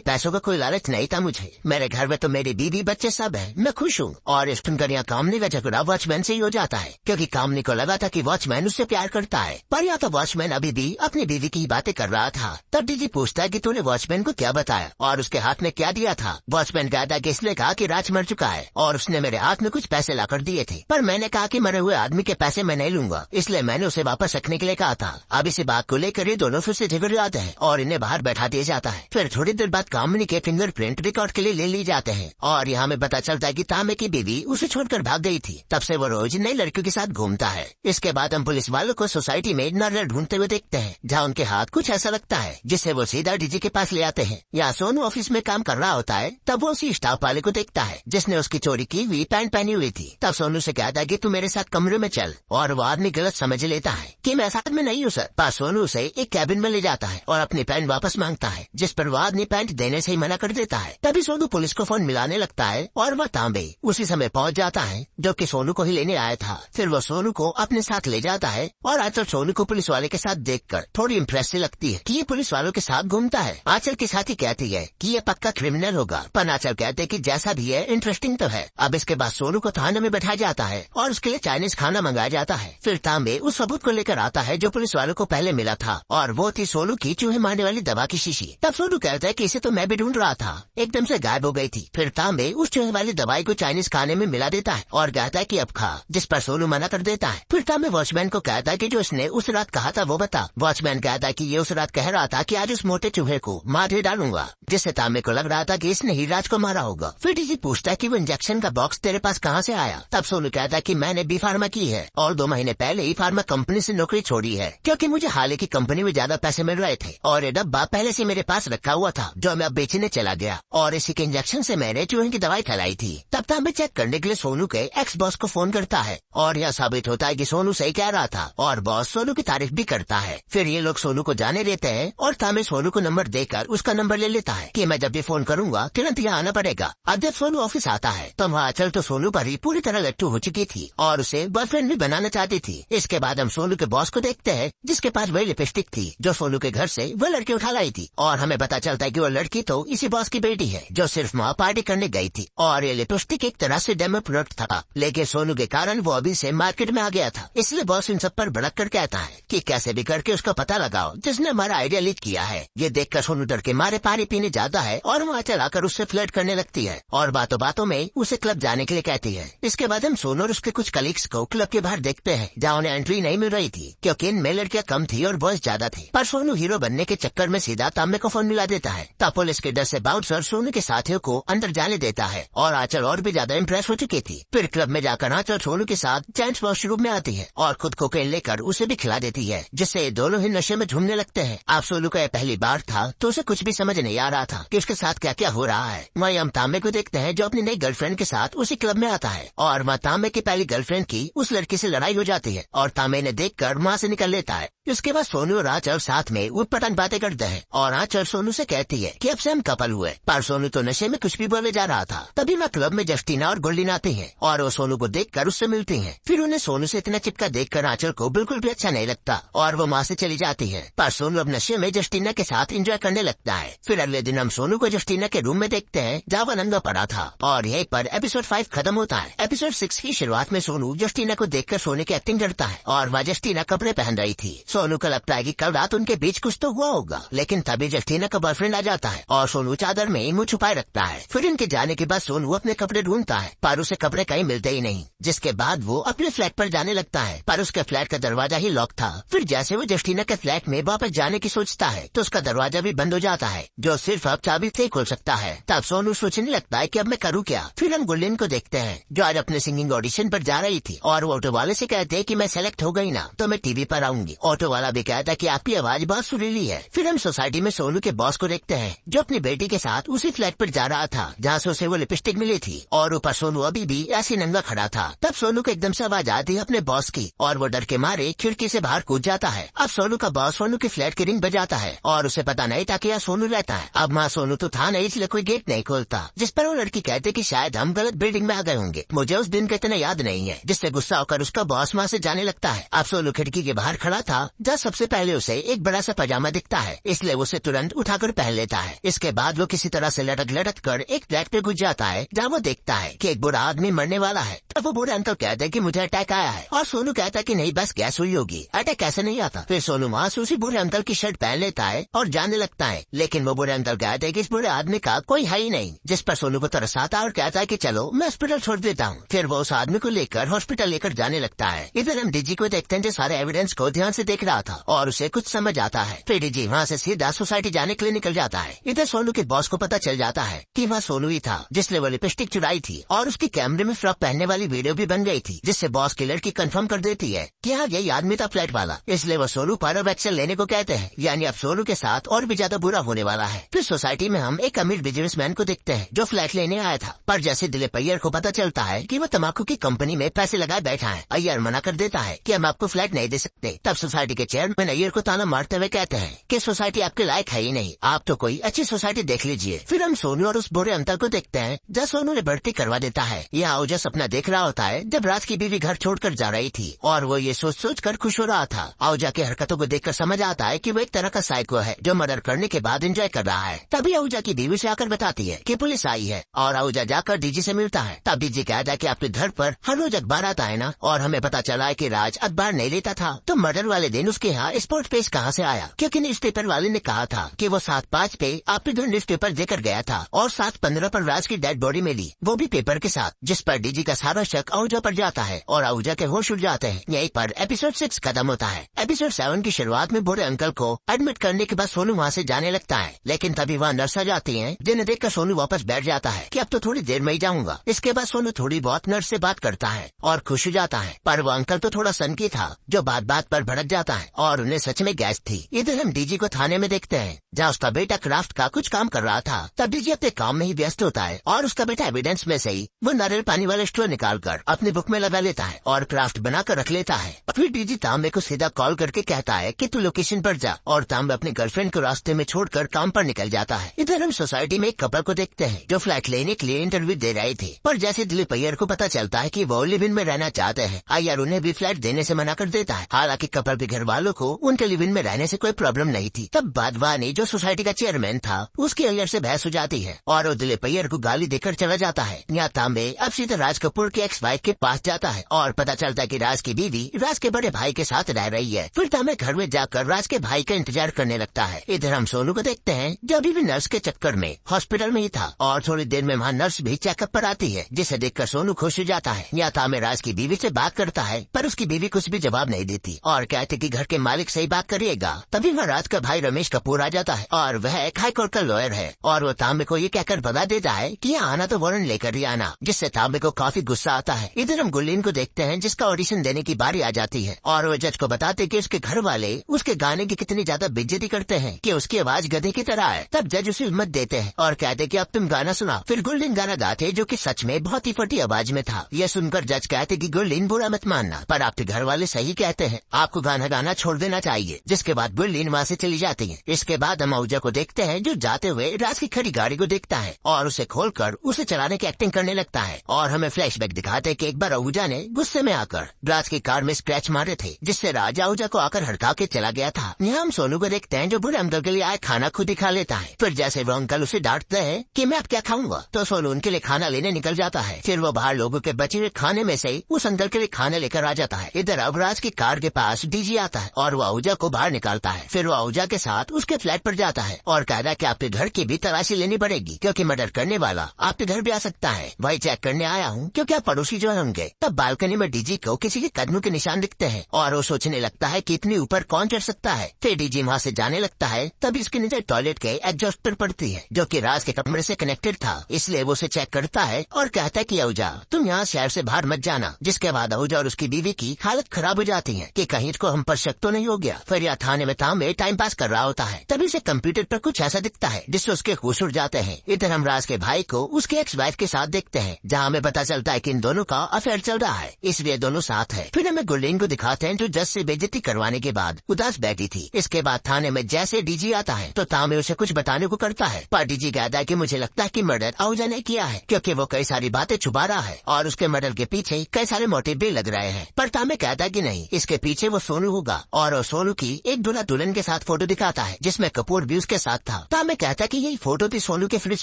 पैसों का कोई लालच नहीं था मुझे, मेरे घर में तो मेरी बीवी बच्चे सब है, मैं खुश हूँ। और इस सुनकर यहाँ कामनी का झगड़ा वॉचमैन से ही हो जाता है, क्योंकि कामनी को लगा था कि वॉचमैन उससे प्यार करता है, पर यहाँ तो वॉचमैन अभी भी अपनी बीवी की बातें कर रहा था। तब डीजी पूछता है कि तूने वॉचमैन को क्या बताया और उसके हाथ में क्या दिया था। वॉचमैन कहता है कि इसने कहा कि राज मर चुका है और उसने मेरे हाथ में कुछ पैसे लाकर दिए थे, पर मैंने कहा कि मरे हुए आदमी के पैसे मैं नहीं लूंगा, इसलिए मैंने उसे वापस रखने के लिए कहा था। अब इसी बात को लेकर ये दोनों फिर से झगड़ जाते हैं और इन्हें बाहर बैठा दिया जाता है। फिर थोड़ी देर बाद कामनी के फिंगरप्रिंट रिकॉर्ड के लिए ले ली जाते हैं और यहाँ में पता चलता है कि तांबे की बीवी उसे छोड़कर भाग गई थी। तब से वो रोज नई लड़कियों के साथ घूमता है। इसके बाद हम पुलिस वालों को सोसाइटी में नारियल ढूंढते हुए देखते हैं, जहाँ उनके हाथ कुछ ऐसा लगता है जिससे वो सीधा डीजी के पास ले आते हैं। यहाँ सोनू ऑफिस में काम कर रहा होता है, तब वो उसी स्टाफ वाले को देखता है जिसने उसकी चोरी की हुई पैंट पहनी हुई थी। तब सोनू से कहता है कि तू मेरे साथ कमरे में चल, और वो आदमी गलत समझ लेता है कि मैं साथ में नहीं हूँ सर। पर सोनू उसे एक कैबिन में ले जाता है और अपनी पैंट वापस मांगता है, जिस पर वो आदमी पैंट देने से ही मना कर देता है। तभी सोनू पुलिस को फोन मिलाने लगता है और वह तांबे उसी समय पहुंच जाता है जो कि सोनू को ही लेने आया था। फिर वो सोनू को अपने साथ ले जाता है और आंचल सोनू को पुलिस वाले के साथ देखकर थोड़ी इम्प्रेस से लगती है कि ये पुलिस वालों के साथ घूमता है। आंचल के साथ ही कहती है कि ये पक्का क्रिमिनल होगा, पर आंचल कहते हैं कि जैसा भी है इंटरेस्टिंग तो है। अब इसके बाद सोनू को थाने में बैठाया जाता है और उसके लिए चाइनीज खाना मंगाया जाता है। फिर तांबे उस सबूत को लेकर आता है जो पुलिस वालों को पहले मिला था, और वो थी सोनू की चूहे मारने वाली दवा की शीशी। तब सोनू कहता है कि इसे तो मैं भी ढूंढ रहा था, एकदम से गायब हो गई थी। फिर तांबे उस चूहे वाली दवाई को चाइनीज खाने में मिला देता है और कहता है कि अब खा, जिस पर सोनू मना कर देता है। फिर तांबे वॉचमैन को कहता है कि जो इसने उस रात कहा था वो बता। वॉचमैन कहता है कि ये उस रात कह रहा था कि आज उस मोटे चूहे को मार ही डालूंगा, जिससे तांबे को लग रहा था कि इसने ही राज को मारा होगा। फिर डीजी पूछता है कि वो इंजेक्शन का बॉक्स तेरे पास कहाँ से आया। तब सोनू कहता है कि मैंने बी फार्मा की है और 2 महीने पहले ही फार्मा कंपनी से नौकरी छोड़ी है, क्योंकि मुझे हाल ही की कंपनी में ज्यादा पैसे मिल रहे थे और ये डब्बा पहले से मेरे पास रखा हुआ था जो मैं अब बेचने चला गया, और इसी के इंजेक्शन से मैंने चूहे की दवाई खिलाई थी। तब तांबे चेक करने के लिए सोनू के एक्स बॉस को फोन करता है और यह साबित होता है कि सोनू सही कह रहा था और बॉस सोनू की तारीफ भी करता है। फिर ये लोग सोनू को जाने देते हैं और तांबे सोनू को नंबर देकर उसका नंबर ले लेता है कि मैं जब भी फोन करूंगा तुरंत यहाँ आना पड़ेगा। अब जब सोनू ऑफिस आता है तो वहाँ आंचल तो सोनू पर ही पूरी तरह लट्टू हो चुकी थी और उसे बॉयफ्रेंड भी बनाना चाहती थी। इसके बाद हम सोनू के बॉस को देखते हैं जिसके पास वही लिपस्टिक थी जो सोनू के घर से वो लड़की उठा लाई थी, और हमें पता चलता है कि वो लड़की तो इसी बॉस की बेटी है जो सिर्फ वहाँ पार्टी करने गई थी, और ये लिपस्टिक एक तरह से डेमो प्रोडक्ट था, लेकिन सोनू के कारण वो अभी से मार्केट में आ गया था। इसलिए बॉस इन सब पर भड़क कर कहता है कि कैसे भी करके उसका पता लगाओ जिसने हमारा आइडिया लीक किया है। ये देखकर सोनू डर के मारे पानी पीने जाता है और वहाँ चलाकर उससे फ्लर्ट करने लगती है और बातों बातों में उसे क्लब जाने के लिए कहती है। इसके बाद हम सोनू और उसके कुछ कलीग्स को क्लब के बाहर देखते हैं जहाँ उन्हें एंट्री नहीं मिल रही थी क्योंकि इनमें लड़कियां कम थी और बॉयज ज्यादा थे। पर सोनू हीरो बनने के चक्कर में सीधा तांबे को फोन मिला देता है। तब पुलिस के डर से बाउंसर सोनू के साथियों को अंदर जाने देता है और आंचल और भी ज्यादा इम्प्रेस हो चुकी थी। फिर क्लब में जाकर आंचल सोनू के साथ जेंट्स वॉशरूम में आती है और खुद कोकेन लेकर उसे भी खिला देती है, जिससे दोनों ही नशे में झूमने लगते हैं। आप सोनू का पहली बार था तो उसे कुछ भी समझ नहीं आ रहा था कि उसके साथ क्या क्या हो रहा है। वहीं हम तांबे को देखते हैं जो अपनी नई गर्लफ्रेंड के साथ उसी क्लब में आता है और वहाँ तांबे की पहली गर्लफ्रेंड की उस लड़की से लड़ाई हो जाती है और तांबे ने देखकर वहाँ से निकल लेता है। इसके बाद सोनू और आंचल साथ में उटपटांग बातें करते हैं और आंचल सोनू से कहती है कि अब से हम कपल हुए, पर सोनू तो नशे में कुछ भी बोले जा रहा था। तभी वह क्लब में जस्टिना और गोल्डीन आती हैं और वो सोनू को देखकर उससे मिलती हैं। फिर उन्हें सोनू से इतना चिपका देखकर आंचल को बिल्कुल भी अच्छा नहीं लगता और वो वहाँ से चली जाती है। पर सोनू अब नशे में जस्टिना के साथ एंजॉय करने लगता है। फिर अगले दिन हम सोनू को जस्टिना के रूम में देखते हैं जहाँ वो नंगा पड़ा था और यहीं पर एपिसोड 5 खत्म होता है। एपिसोड 6 की शुरुआत में सोनू जस्टिना को देखकर सोने की एक्टिंग करता है और वह जस्टिना कपड़े पहन रही थी। सोनू को लगता है कि कल रात उनके बीच कुछ तो हुआ होगा, लेकिन तभी जस्टिना का बॉयफ्रेंड आ जाता है और सोनू चादर में मुंह छुपाए रखता है। फिर इनके जाने के बाद सोनू अपने कपड़े ढूंढता है पर उसे कपड़े कहीं मिलते ही नहीं, जिसके बाद वो अपने फ्लैट पर जाने लगता है पर उसके फ्लैट का दरवाजा ही लॉक था। फिर जैसे वो जस्टिना के फ्लैट में वापस जाने की सोचता है तो उसका दरवाजा भी बंद हो जाता है जो सिर्फ अब चाबी से खोल सकता है। तब सोनू सोचने लगता है कि अब मैं करूँ क्या। फिर हम गुल्लिन को देखते हैं जो आज अपने सिंगिंग ऑडिशन पर जा रही थी और वो ऑटो वाले से कहते हैं कि मैं सेलेक्ट हो गई ना तो मैं टीवी पर आऊंगी। ऑटो वाला भी कहता है कि आपकी आवाज बहुत सुरीली है। फिर हम सोसाइटी में सोनू के बॉस को देखते हैं जो अपनी बेटी के साथ उसी फ्लैट पर जा रहा था जहाँ से उसे वो लिपस्टिक मिली थी और ऊपर सोनू अभी भी ऐसी नंगा खड़ा था। तब सोनू को एकदम से आवाज आती है अपने बॉस की और वो डर के मारे खिड़की से बाहर कूद जाता है। अब सोनू का बॉस सोनू की फ्लैट की रिंग बजाता है और उसे पता नहीं था कि यहाँ सोनू रहता है। अब वहाँ सोनू तो था नहीं, इसलिए कोई गेट नहीं खोलता, जिस पर वो लड़की कहते कि शायद हम गलत बिल्डिंग में आ गए होंगे। मुझे उस दिन का इतना याद नहीं है, जिससे गुस्सा होकर उसका बॉस वहाँ से जाने लगता है। अब सोनू खिड़की के बाहर खड़ा था जब सबसे पहले उसे एक बड़ा सा पजामा दिखता है, इसलिए उसे तुरंत उठाकर पहन लेता है। इसके बाद वो किसी तरह से लटक लटक कर एक फ्लैट पे घुस जाता है जहाँ वो देखता है कि एक बुरा आदमी मरने वाला है। तब वो बुरे अंकल कहते हैं कि मुझे अटैक आया है और सोनू कहता है कि नहीं बस गैस हुई होगी, अटैक कैसे नहीं आता। फिर सोनू वहाँ से उसी बुरे अंकल की शर्ट पहन लेता है और जाने लगता है, लेकिन वो बुरे अंकल कहते हैं कि इस बुरे आदमी का कोई है ही नहीं, जिस पर सोनू को तरस आता है और कहता है कि चलो मैं हॉस्पिटल छोड़ देता हूँ। फिर वो उस आदमी को लेकर हॉस्पिटल लेकर जाने लगता है। इधर हम डीजी को देखते हैं जो सारे एविडेंस को ध्यान से देख रहा था और उसे कुछ समझ आता है। फिर डीजी वहाँ से सीधा सोसाइटी जाने के लिए निकल जाता है। इधर सोनू के बॉस को पता चल जाता है कि वहाँ सोनू ही था जिसने वो लिपस्टिक चुराई थी और उसकी कैमरे में फ्रॉक पहनने वाली वीडियो भी बन गई थी, जिससे बॉस की लड़की कंफर्म कर देती है कि हाँ यही आदमी था फ्लैट वाला। इसलिए वो सोनू पर एक्शन लेने को कहते हैं, यानी अब सोनू के साथ और भी ज्यादा बुरा होने वाला है। फिर सोसाइटी में हम एक अमीर बिजनेसमैन को देखते हैं जो फ्लैट लेने आया था, पर जैसे दिलीप अय्यर को पता चलता है कि वो तम्बाकू की कंपनी में पैसे लगाए बैठा है, अय्यर मना कर देता है कि हम आपको फ्लैट नहीं दे सकते। तब सोसाइटी के चेयरमैन अय्यर को ताना मारते हुए कहते हैं कि सोसाइटी आपके लायक है ही नहीं, आप तो कोई अच्छी सोसाइटी देख लीजिए। फिर हम सोनू और उस बुरे अंकल को देखते हैं जब सोनू ने बढ़ती करवा देता है। यह आहूजा सपना देख रहा होता है जब राज की बीवी घर छोड़कर जा रही थी और वो ये सोच सोच कर खुश हो रहा था। आहूजा की हरकतों को देखकर समझ आता है कि वो एक तरह का साइको है जो मर्डर करने के बाद एंजॉय कर रहा है। तभी आहूजा की बीवी से आकर बताती है कि पुलिस आई है और आहूजा जाकर डीजी से मिलता है। तब डीजी कहता है कि आपके घर पर हर रोज अखबार आता है ना, और हमें पता चला है कि राज अखबार नहीं लेता था, तो मर्डर वाले दिन उसके यहाँ स्पोर्ट पेज कहाँ से आया? क्योंकि न्यूज़पेपर वाले ने कहा था कि वो 7:05 पे आपके घर न्यूज़पेपर देकर गया था और 7:15 पर राज की डेड बॉडी मिली, वो भी पेपर के साथ, जिस पर डीजी का सारा शक आहूजा पर जाता है और आहूजा के होश उड़ जाते हैं। यहीं पर एपिसोड 6 खत्म होता है। एपिसोड 7 की शुरुआत में बुरे अंकल को एडमिट करने के बाद सोनू वहाँ से जाने लगता है, लेकिन तभी वहाँ नर्स आ जाती है जिन्हें देखकर सोनू वापस बैठ जाता है कि अब तो थोड़ी देर में ही जाऊंगा। इसके बाद सोनू थोड़ी बहुत नर्स से बात करता है और खुश हो जाता है, पर वो अंकल तो थोड़ा सनकी था जो बात बात पर भड़क जाता है और उन्हें सच में गैस थी। इधर हम डीजी को थाने में देखते हैं जहाँ उसका बेटा क्राफ्ट का कुछ काम कर रहा था। तब डीजी अपने काम में ही व्यस्त होता है और उसका बेटा एविडेंस में से ही वो नारियल पानी वाले स्टोर निकाल कर अपनी बुक में लगा लेता है और क्राफ्ट बनाकर रख लेता है। फिर डीजी तांबे को सीधा कॉल करके कहता है कि तू लोकेशन पर जा, और तांबे अपनी गर्लफ्रेंड को रास्ते में छोड़कर काम पर निकल जाता है। इधर हम सोसाइटी में एक कपल को देखते हैं जो फ्लैट लेने के लिए इंटरव्यू दे रहे थे, पर जैसे दिलीप अय्यर को पता चलता है कि वो लिव इन में रहना चाहते हैं, अय्यर उन्हें भी फ्लैट देने से मना कर देता है। हालांकि कपल के घर वालों को उनके लिव इन में रहने से कोई प्रॉब्लम नहीं थी। तब बादवानी जो सोसाइटी का चेयरमैन था उसकी अय्यर से बहस हो जाती है और वो दिलीप अय्यर को गाली देकर चला जाता है। यहाँ तांबे अब सीधे राज कपूर की एक्स वाइफ के पास जाता है और पता चलता है कि राज की बीवी राज के बड़े भाई के साथ रह रही है। फिर तांबे घर में जाकर राज के भाई का इंतजार करने लगता है। इधर हम सोनू को देखते हैं जो अभी भी नर्स के चक्कर में हॉस्पिटल में ही था और थोड़ी देर में वहाँ नर्स भी चेकअप पर आती है, जिसे देखकर सोनू खुश हो जाता है। यहाँ तांबे राज की बीवी से बात करता है, पर उसकी बीवी कुछ भी जवाब नहीं देती और कहते कि घर के मालिक से ही बात करिएगा। तभी वहाँ राज का भाई रमेश कपूर आ जाता है और वह एक हाई कोर्ट का लॉयर है और वो तांबे को ये कहकर बता देता है कि यहाँ आना तो वारंट लेकर ही आना, जिससे तांबे को काफी गुस्सा आता है। इधर हम गुल्लीन को देखते हैं जिसका ऑडिशन देने की बारी आ जाती है और वो जज को बताते कि उसके घर वाले उसके गाने की कितनी ज्यादा बेइज्जती करते हैं कि उसकी आवाज गधे की तरह है। तब जज उसे हिम्मत देते हैं और कहते कि अब तुम गाना सुना। फिर गुल्लीन गाना गाते जो कि सच में बहुत ही फटी आवाज में था। यह सुनकर जज कहते कि गुल्लीन बुरा मत मानना, पर आपके घर वाले सही कहते हैं, आपको गाना गाना छोड़ देना चाहिए। जिसके बाद गुल्लीन वहाँ से चली जाती है। इसके बाद हम आहूजा को देखते हैं जो जाते हुए राज की खड़ी गाड़ी को देखता है और उसे खोलकर उसे चलाने की एक्टिंग करने लगता है और हमें फ्लैशबैक दिखाते हैं कि एक बार आहूजा ने गुस्से में आकर राज की कार में स्क्रैच मारे थे, जिससे राज आहूजा को आकर हड़का के चला गया था। यहाँ हम सोनू को देखते हैं जो बुरे अंकल के लिए आए खाना खुद ही खा लेता है। फिर जैसे वो अंकल उसे डांटते हैं कि मैं अब क्या खाऊंगा, तो सोनू उनके लिए खाना लेने निकल जाता है। फिर वो बाहर लोगों के बचे हुए खाने में से उस अंकल के लिए खाना लेकर आ जाता है। इधर अब राज की कार के पास डीजी आता है और वो आहूजा को बाहर निकालता है। फिर वो आहूजा के साथ उसके फ्लैट पर जाता है और कहता है कि आपके घर की भी तलाशी लेनी पड़ेगी क्योंकि मर्डर करने वाला आपके घर भी आ सकता है। वही चेक करने आया हूँ क्योंकि आप पड़ोसी जो होंगे। तब बालकनी में डीजी को किसी के कदमों के निशान दिखते हैं और वो सोचने लगता है कि इतनी ऊपर कौन चढ़ सकता है। फिर डीजी वहाँ से जाने लगता है। तभी इसके नीचे टॉयलेट के एग्जॉस्ट पर पड़ती है जो कि राज के कमरे से कनेक्टेड था, इसलिए वो उसे चेक करता है और कहता है कि आहूजा तुम यहाँ शहर से बाहर मत जाना। जिसके बाद आहूजा और उसकी बीवी की हालत खराब हो जाती है कि कहीं इसको हम पर शक तो नहीं हो गया। फिर यह थाने में तांबे टाइम पास कर रहा होता है। तभी उसे कंप्यूटर पर कुछ ऐसा दिखता है जिससे उसके होश उड़ जाते हैं। इधर हम राज के भाई को उसके एक्स वाइफ के साथ देखते हैं, जहाँ हमें पता चलता है कि इन दोनों का अफेयर चल रहा है, इसलिए दोनों साथ है। फिर हमें गुरलीन को दिखाते हैं जो जज से बेइज्जती करवाने के बाद उदास बैठी थी। इसके बाद थाने में जैसे डीजी आता है तो तामे उसे कुछ बताने को करता है, पर डीजी कहता है कि मुझे लगता है कि मर्डर आहूजा ने किया है, क्योंकि वो कई सारी बातें छुपा रहा है और उसके मर्डर के पीछे कई सारे मोटिव भी लग रहे हैं। पर तामे कहता है कि नहीं, इसके पीछे वो सोनू होगा, और सोनू की एक दूल्हा दुल्हन के साथ फोटो दिखाता है जिसमें कपूर भी उसके साथ था। तामे कहता है कि यही फोटो थी सोनू के फ्रिज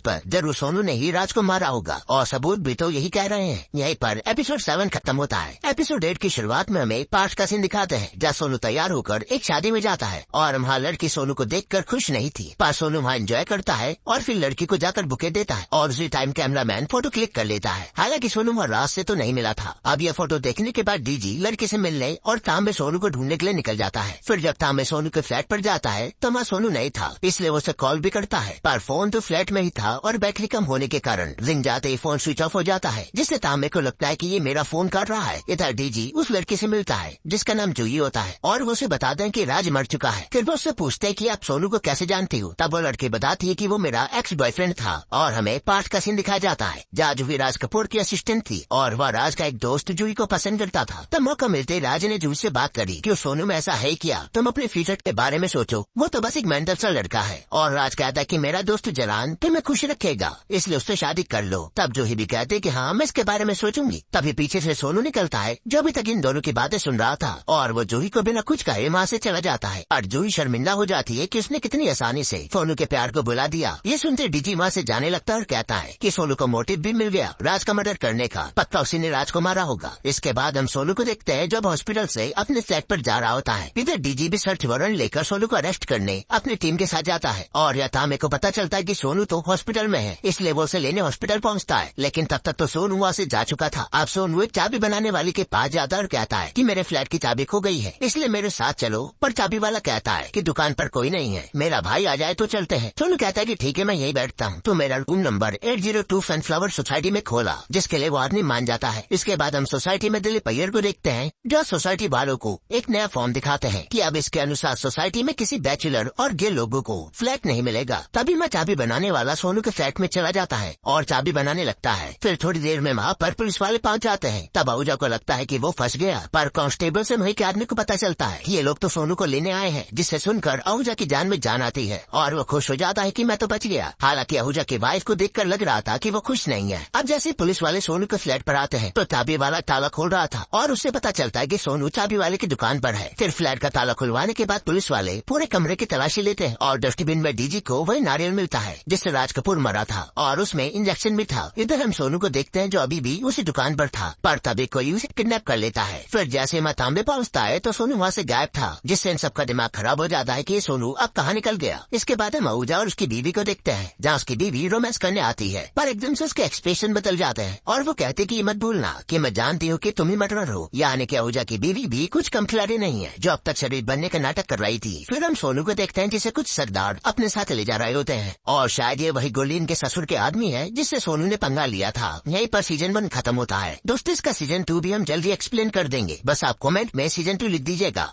पर, जरूर सोनू ने ही राज को मारा होगा, और सबूत भी तो यही कह रहे हैं। यहीं पर एपिसोड 7 खत्म होता है। एपिसोड 8 की शुरुआत में हमें पार्ट का सीन दिखाते हैं, जहाँ सोनू तैयार होकर एक शादी में जाता है और वहाँ लड़की सोनू को देखकर खुश नहीं थी, पर सोनू वहाँ एंजॉय करता है और फिर लड़की को जाकर बुके देता है और उसी टाइम कैमरामैन फोटो क्लिक कर लेता है। हालांकि सोनू वहाँ राज से तो नहीं मिला था। अब यह फोटो देखने के बाद डीजी लड़की से मिलने और तांबे सोनू को ढूंढने के लिए निकल जाता है। फिर जब तांबे सोनू के फ्लैट पर जाता है तो वहाँ सोनू नहीं था, इसलिए वो उसे कॉल भी करता है, पर फोन तो फ्लैट में ही था और बैटरी कम होने के कारण रिंग जाते ही फोन स्विच ऑफ हो जाता है, जिससे तांबे को लगता है कि ये मेरा फोन काट रहा है। इधर डीजी उस लड़की से मिलता है जिसका नाम जूही होता है और वो उसे बता दें कि राज मर चुका है। फिर वो उससे पूछते हैं कि आप सोनू को कैसे जानती हो। तब वो लड़की बताती है कि वो मेरा एक्स बॉयफ्रेंड था और हमें पार्ट का सीन दिखाया जाता है जहाँ जूही राज कपूर की असिस्टेंट थी और वह राज का एक दोस्त जूही को पसंद करता था। तब मौका मिलते राज ने जूही से बात करी कि सोनू में ऐसा है क्या, तुम अपने फ्यूचर के बारे में सोचो, वो तो बस एक मेंटल सा लड़का है। और राज कहता है कि मेरा दोस्त जलान तुम्हें खुश रखेगा, इसलिए उससे शादी कर लो। तब जूही भी कहते कि हाँ मैं इसके बारे में सोचूंगी। तभी पीछे से सोनू निकलता है जो अभी तक इन दोनों की बातें सुन रहा था और वो जूही को बिना कुछ कहे वहाँ से चला जाता है। और जूही शर्मिंदा हो जाती है कि उसने कितनी आसानी से सोनू के प्यार को बुला दिया। ये सुनते डीजी वहाँ से जाने लगता है और कहता है कि सोनू को मोटिव भी मिल गया राज का मर्डर करने का, पक्का उसी ने राज को मारा होगा। इसके बाद हम सोनू को देखते हैं जब हॉस्पिटल से अपने फ्लैट पर जा रहा होता है। इधर डीजी भी सर्च वारंट लेकर सोनू को अरेस्ट करने अपनी टीम के साथ जाता है और यह तामे को पता चलता है कि सोनू तो हॉस्पिटल में है, इसलिए वो उसे लेने हॉस्पिटल पहुँचता है। लेकिन तब तक तो सोनू वहाँ से जा चुका था। अब सोनू एक चाबी बनाने वाली के पास जाता है और कहता है कि मेरे फ्लैट की चाबी खो गई है, इसलिए मेरे साथ चलो। पर चाबी वाला कहता है कि दुकान पर कोई नहीं है, मेरा भाई आ जाए तो चलते हैं। सोनू कहता है कि ठीक है मैं यही बैठता हूँ। तो मेरा रूम नंबर 802 सनफ्लावर सोसाइटी में खोला, जिसके लिए वो आदमी मान जाता है। इसके बाद हम सोसाइटी में दिलीप अय्यर को देखते हैं जो सोसाइटी वालों को एक नया फॉर्म दिखाते हैं कि अब इसके अनुसार सोसाइटी में किसी बैचलर और गे लोगों को फ्लैट नहीं मिलेगा। तभी मैं चाबी बनाने वाला सोनू के फ्लैट में चला जाता है और चाबी बनाने लगता है। फिर थोड़ी देर में वहाँ पर पुलिस वाले पहुँच जाते हैं। तब आहूजा को लगता है कि वो फंस गया, पर कांस्टेबल से वहीं के आदमी को पता चलता है कि ये लोग तो सोनू को लेने आए हैं, जिससे सुनकर आहूजा की जान में जान आती है और वो खुश हो जाता है कि मैं तो बच गया। हालांकि आहूजा की वाइफ को देखकर लग रहा था कि वो खुश नहीं है। अब जैसे पुलिस वाले सोनू के फ्लैट पर आते हैं तो चाबी वाला ताला खोल रहा था और उससे पता चलता है कि सोनू चाबी वाले की दुकान पर है। फिर फ्लैट का ताला खुलवाने के बाद पुलिस वाले पूरे कमरे की तलाशी लेते हैं और डस्टबिन में डीजी को वही नारियल मिलता है जिससे राज कपूर मरा था और उसमें इंजेक्शन भी था। इधर हम सोनू को देखते हैं जो अभी भी उसी दुकान पर था, पर तभी कोई उसे किडनैप कर लेता है। फिर जैसे मैं तांबे पहुँचता है तो सोनू वहाँ से गायब था, जिससे इन सबका दिमाग खराब हो जाता है कि ये सोनू अब कहाँ निकल गया। इसके बाद हम आहूजा और उसकी बीवी को देखते हैं जहाँ उसकी बीवी रोमांस करने आती है, पर एकदम से उसके एक्सप्रेशन बदल जाते हैं और वो कहते कि मत भूलना कि मैं जानती हूँ कि तुम ही मर्डरर हो। यानी कि आहूजा की बीवी भी कुछ कम खिलाड़ी नहीं है जो अब तक शरीफ बनने का नाटक कर रही थी। फिर हम सोनू को देखते हैं जिसे कुछ सरदार अपने साथ ले जा रहे होते हैं और शायद ये वही गुरलीन के ससुर के आदमी है जिससे सोनू ने पंगा लिया था। यहीं पर सीजन 1 खत्म होता है। दोस्तों इसका सीजन 2 भी हम जल्दी एक्सप्लेन कर देंगे, बस आप कमेंट में सीजन 2 लिख दीजिएगा।